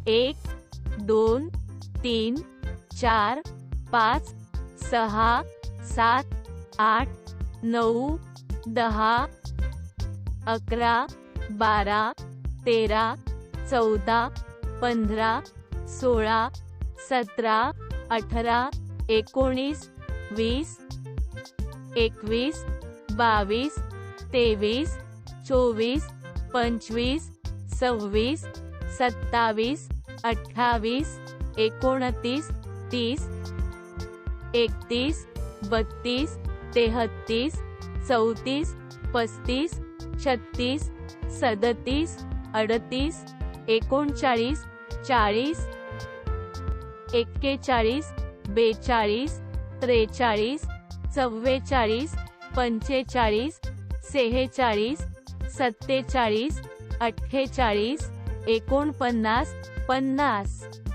1 2 3 4 5 6 7 8 9 10 11 12 13 14 15 16 17 18 19 20 21 22 23 24 25 26 27 28 29 30 31 32 33 34 35 36 37 38 39 40 41 42 43 44 45 46 47 48 49 50